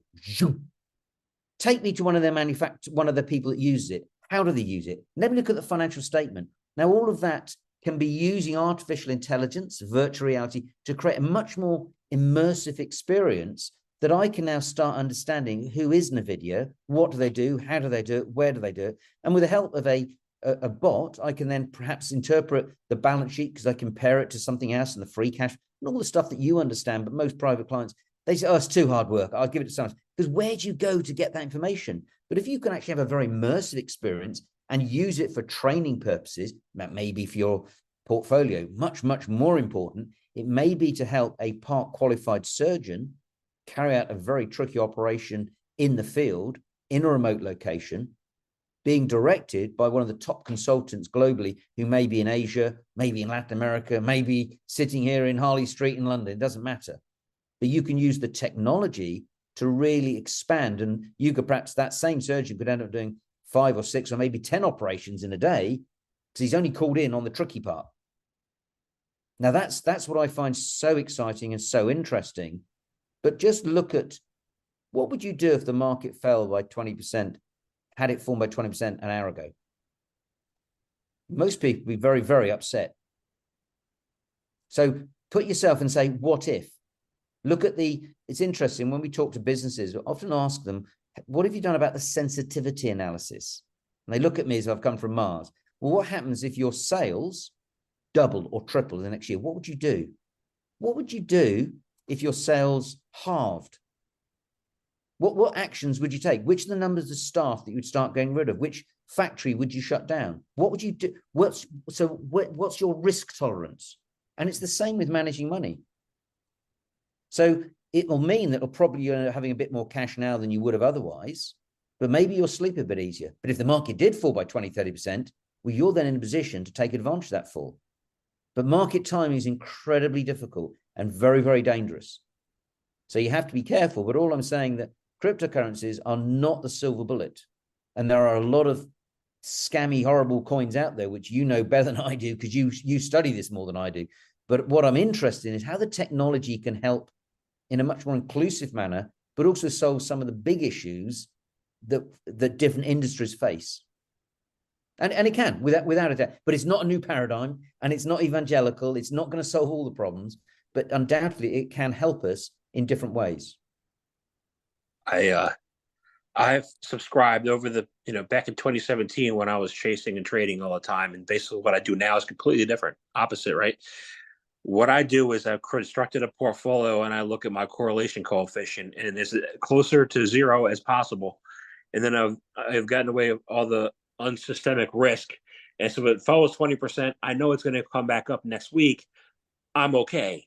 Take me to one of the people that uses it. How do they use it? Let me look at the financial statement. Now, all of that can be using artificial intelligence, virtual reality, to create a much more immersive experience that I can now start understanding who is Nvidia, what do they do, how do they do it, where do they do it? And with the help of a bot, I can then perhaps interpret the balance sheet because I compare it to something else and the free cash and all the stuff that you understand. But most private clients, they say, oh, it's too hard work. I'll give it to someone. Because where do you go to get that information? But if you can actually have a very immersive experience and use it for training purposes, that may be for your portfolio, much, much more important, it may be to help a part qualified surgeon carry out a very tricky operation in the field, in a remote location, being directed by one of the top consultants globally who may be in Asia, maybe in Latin America, maybe sitting here in Harley Street in London. It doesn't matter. But you can use the technology to really expand. And you could perhaps, that same surgeon could end up doing 5 or 6 or maybe 10 operations in a day because he's only called in on the tricky part. Now, that's what I find so exciting and so interesting. But just look at what would you do if the market fell by 20%, had it fallen by 20% an hour ago? Most people would be very, very upset. So put yourself and say, what if? Look at it's interesting when we talk to businesses, we often ask them, what have you done about the sensitivity analysis? And they look at me as if I've come from Mars. Well, what happens if your sales double or triple the next year? What would you do? What would you do if your sales halved? What actions would you take? Which are the numbers of staff that you would start getting rid of? Which factory would you shut down? What would you do? What's your risk tolerance? And it's the same with managing money. So it will mean that probably you're having a bit more cash now than you would have otherwise, but maybe you'll sleep a bit easier. But if the market did fall by 20, 30%, well, you're then in a position to take advantage of that fall. But market timing is incredibly difficult and very, very dangerous. So you have to be careful. But all I'm saying that cryptocurrencies are not the silver bullet. And there are a lot of scammy, horrible coins out there, which you know better than I do because you study this more than I do. But what I'm interested in is how the technology can help in a much more inclusive manner, but also solve some of the big issues that different industries face. And it can, without a doubt. But it's not a new paradigm, and it's not evangelical. It's not going to solve all the problems, but undoubtedly it can help us in different ways. I've subscribed over back in 2017 when I was chasing and trading all the time, and basically what I do now is completely different, opposite, right? What I do is I've constructed a portfolio and I look at my correlation coefficient and it's closer to 0 as possible. And then I've gotten away with all the unsystemic risk. And so if it falls 20%, I know it's going to come back up next week. I'm okay.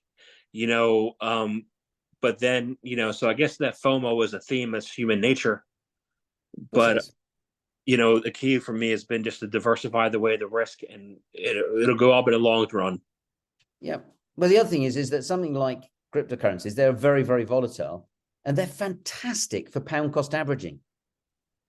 But But then, so I guess that FOMO was a theme as human nature. But, the key for me has been just to diversify the way the risk, and it'll go up in the long run. Yeah. Well, the other thing is that something like cryptocurrencies, they're very, very volatile, and they're fantastic for pound cost averaging.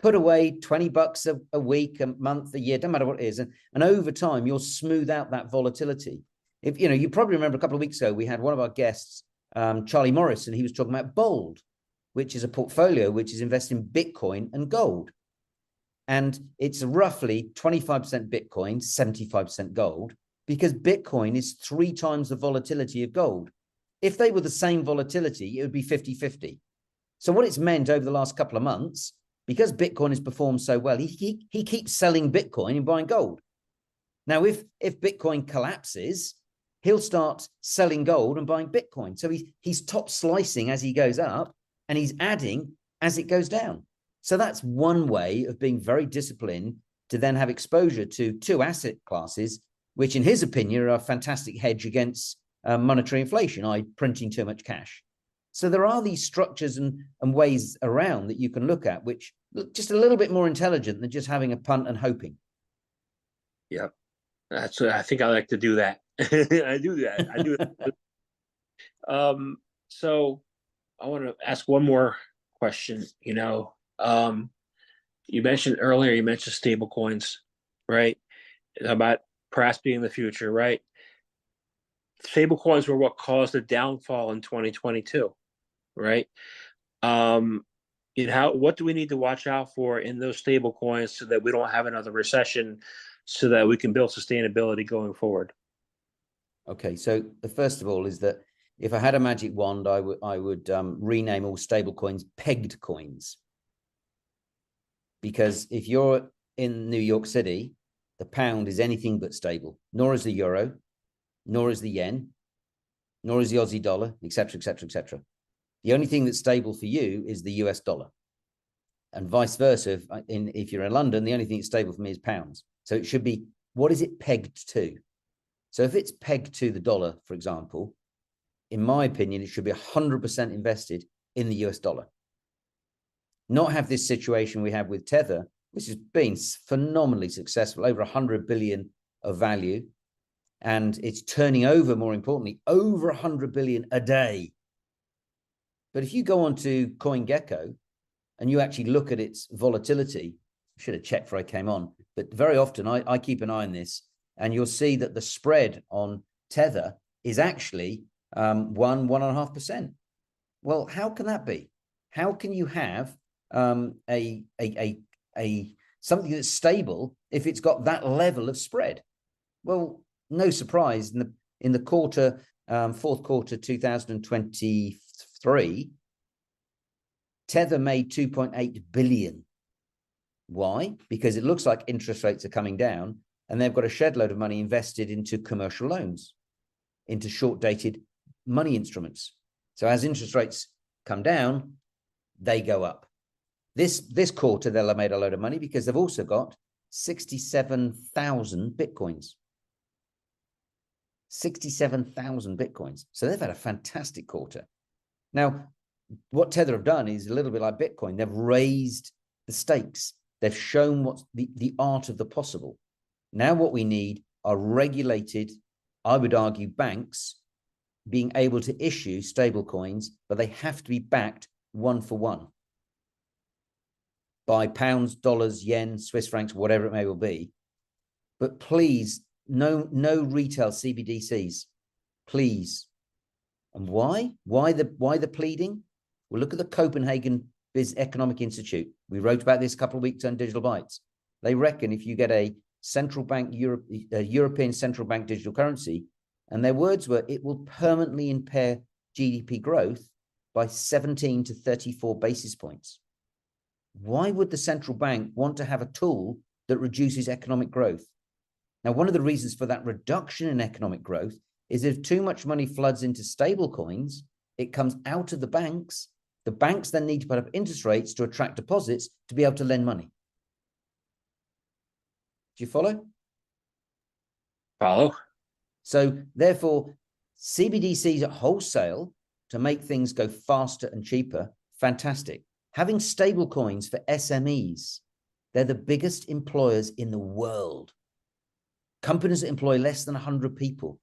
Put away $20 a week, a month, a year, don't matter what it is. And over time, you'll smooth out that volatility. If you probably remember a couple of weeks ago, we had one of our guests, Charlie Morris, and he was talking about Bold, which is a portfolio which is invested in Bitcoin and gold. And it's roughly 25% Bitcoin, 75% gold, because Bitcoin is 3 times the volatility of gold. If they were the same volatility, it would be 50-50. So what it's meant over the last couple of months, because Bitcoin has performed so well, he keeps selling Bitcoin and buying gold. Now, if Bitcoin collapses, he'll start selling gold and buying Bitcoin. So he's top slicing as he goes up, and he's adding as it goes down. So that's one way of being very disciplined to then have exposure to 2 asset classes, which in his opinion are a fantastic hedge against monetary inflation, i.e. printing too much cash. So there are these structures and ways around that you can look at, which look just a little bit more intelligent than just having a punt and hoping. Yeah, that's what I think I like to do that. I do that. So I want to ask one more question. You mentioned earlier, stable coins, right? About perhaps being the future, right? Stable coins were what caused the downfall in 2022, right? What do we need to watch out for in those stable coins so that we don't have another recession, so that we can build sustainability going forward? Okay, so the first of all is that if I had a magic wand, I would rename all stable coins pegged coins. Because if you're in New York City, the pound is anything but stable, nor is the euro, nor is the yen, nor is the Aussie dollar, etc., etc., etc. The only thing that's stable for you is the US dollar. And vice versa, if you're in London, the only thing that's stable for me is pounds. So it should be, what is it pegged to? So if it's pegged to the dollar, for example, in my opinion, it should be 100% invested in the US dollar. Not have this situation we have with Tether, which has been phenomenally successful, over 100 billion of value. And it's turning over, more importantly, over 100 billion a day. But if you go on to CoinGecko and you actually look at its volatility, I should have checked before I came on, but very often I keep an eye on this, and you'll see that the spread on Tether is actually 1.5%. Well, how can that be? How can you have something that's stable if it's got that level of spread? Well, no surprise, in the quarter, fourth quarter 2023, Tether made 2.8 billion. Why? Because it looks like interest rates are coming down, and they've got a shed load of money invested into commercial loans, into short-dated money instruments. So as interest rates come down, they go up. This quarter, they'll have made a load of money because they've also got 67,000 Bitcoins. 67,000 Bitcoins. So they've had a fantastic quarter. Now, what Tether have done is a little bit like Bitcoin. They've raised the stakes. They've shown what's the art of the possible. Now what we need are regulated, I would argue, banks being able to issue stable coins, but they have to be backed 1-for-1 by pounds, dollars, yen, Swiss francs, whatever it may well be. But please, no retail CBDCs, please. And why? Why the pleading? Well, look at the Copenhagen Economic Institute. We wrote about this a couple of weeks on Digital Bytes. They reckon if you get a central bank, European central bank digital currency, and their words were, it will permanently impair GDP growth by 17 to 34 basis points. Why would the central bank want to have a tool that reduces economic growth? Now, one of the reasons for that reduction in economic growth is if too much money floods into stable coins, it comes out of the banks. The banks then need to put up interest rates to attract deposits to be able to lend money. Do you follow? Follow. So therefore, CBDCs at wholesale to make things go faster and cheaper, fantastic. Having stable coins for SMEs, they're the biggest employers in the world. Companies that employ less than 100 people,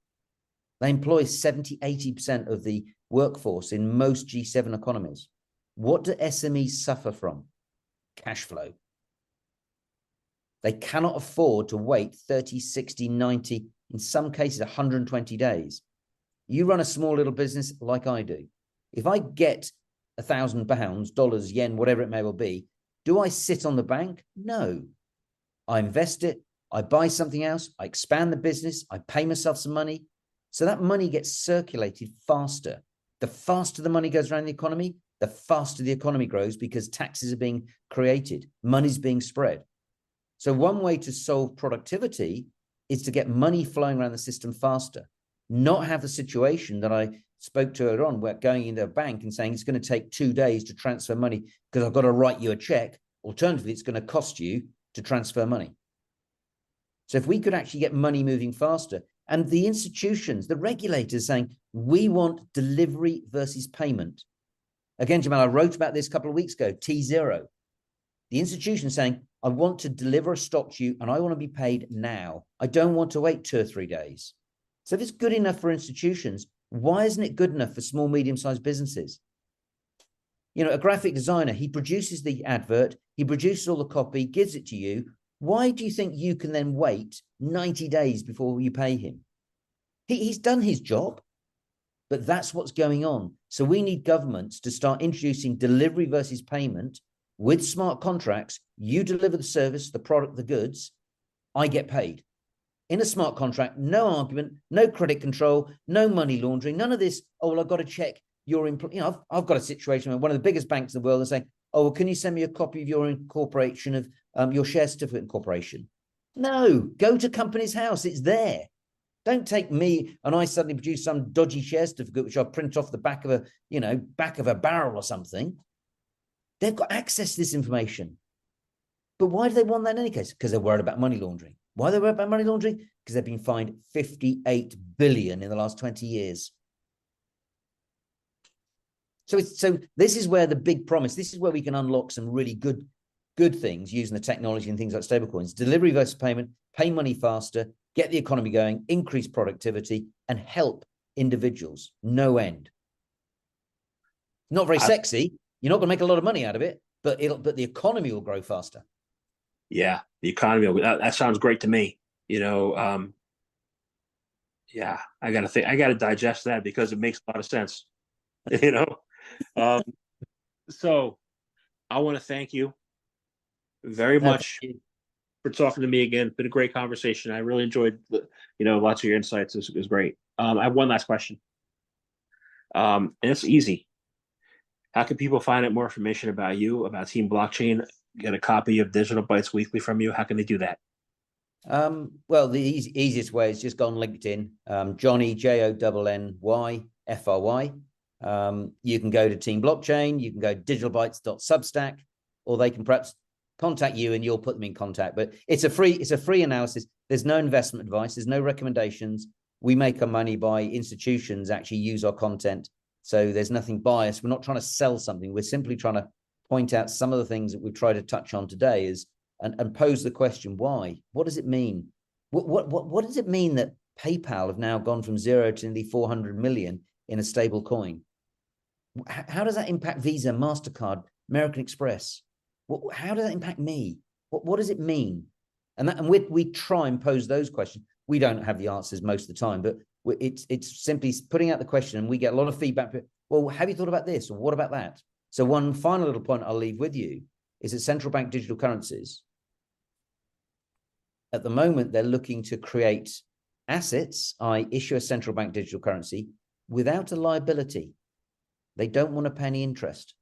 they employ 70, 80% of the workforce in most G7 economies. What do SMEs suffer from? Cash flow. They cannot afford to wait 30, 60, 90, in some cases 120 days. You run a small little business like I do. If I get £1,000, dollars, yen, whatever it may well be, do I sit on the bank? No. I invest it, I buy something else, I expand the business, I pay myself some money. So that money gets circulated faster. The faster the money goes around the economy, the faster the economy grows because taxes are being created, money's being spread. So one way to solve productivity is to get money flowing around the system faster, not have the situation that I spoke to earlier on, where going into a bank and saying it's going to take 2 days to transfer money because I've got to write you a check. Alternatively, it's going to cost you to transfer money. So if we could actually get money moving faster, and the institutions, the regulators saying, we want delivery versus payment. Again, Jamal, I wrote about this a couple of weeks ago, T0. The institution saying, I want to deliver a stock to you and I want to be paid now. I don't want to wait 2 or 3 days. So if it's good enough for institutions, why isn't it good enough for small, medium-sized businesses? You know, a graphic designer, he produces the advert, he produces all the copy, gives it to you. Why do you think you can then wait 90 days before you pay him? He's done his job, but that's what's going on. So we need governments to start introducing delivery versus payment with smart contracts. You deliver the service, the product, the goods, I get paid. In a smart contract, no argument, no credit control, no money laundering, none of this, oh, well, I've got to check your employee. You know, I've got a situation where one of the biggest banks in the world is saying, oh, well, can you send me a copy of your incorporation of your share certificate incorporation? No, go to company's house. It's there. Don't take me and I suddenly produce some dodgy share certificate, which I'll print off the back of a, you know, back of a barrel or something. They've got access to this information. But why do they want that in any case? Because they're worried about money laundering. Why are they worried about money laundering? Because they've been fined 58 billion in the last 20 years. So this is where the big promise, this is where we can unlock some really good things using the technology and things like stablecoins. Delivery versus payment, pay money faster, get the economy going, increase productivity, and help individuals. No end. Not very sexy. You're not going to make a lot of money out of it, but the economy will grow faster. Yeah, the economy. That sounds great to me. You know, yeah, I got to think. I got to digest that because it makes a lot of sense. You know, so I want to thank you very much for talking to me again. It's been a great conversation. I really enjoyed, lots of your insights. It was great. I have one last question, and it's easy. How can people find out more information about you, about Team Blockchain? Get a copy of Digital Bytes Weekly from you? How can they do that? Well, the easiest way is just go on LinkedIn, Jonny, Jonny Fry. You can go to Team Blockchain, you can go digitalbytes.substack, or they can perhaps contact you and you'll put them in contact. But it's a free analysis. There's no investment advice, there's no recommendations. We make our money by institutions actually use our content. So there's nothing biased. We're not trying to sell something. We're simply trying to point out some of the things that we've tried to touch on today and pose the question, why? What does it mean? What does it mean that PayPal have now gone from 0 to nearly 400 million in a stable coin? How does that impact Visa, Mastercard, American Express? How does that impact me? What does it mean? And we try and pose those questions. We don't have the answers most of the time, but it's simply putting out the question, and we get a lot of feedback. Well, have you thought about this? Or what about that? So one final little point I'll leave with you is that central bank digital currencies, at the moment, they're looking to create assets, issue a central bank digital currency without a liability. They don't want to pay any interest.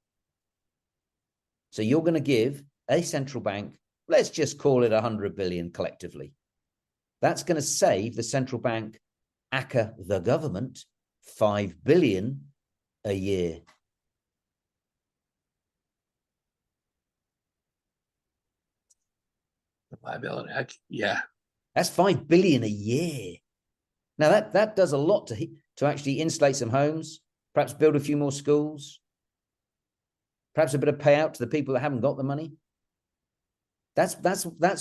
So you're going to give a central bank, let's just call it 100 billion collectively. That's going to save the central bank, aka the government, 5 billion a year. Liability. Yeah. That's 5 billion a year. Now that does a lot to actually insulate some homes, perhaps build a few more schools, perhaps a bit of payout to the people that haven't got the money. That's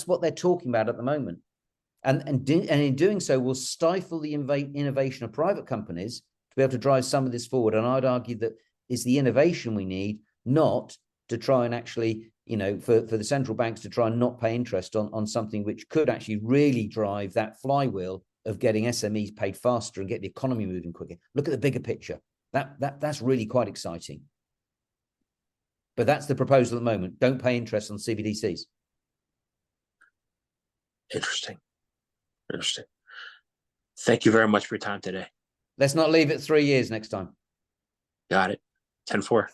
what they're talking about at the moment. And in doing so, will stifle the innovation of private companies to be able to drive some of this forward. And I'd argue that it's the innovation we need, not to try and actually, for the central banks to try and not pay interest on something which could actually really drive that flywheel of getting SMEs paid faster and get the economy moving quicker. Look at the bigger picture. That's really quite exciting. But that's the proposal at the moment. Don't pay interest on CBDCs. Interesting. Thank you very much for your time today. Let's not leave it 3 years next time. Got it. 10-4.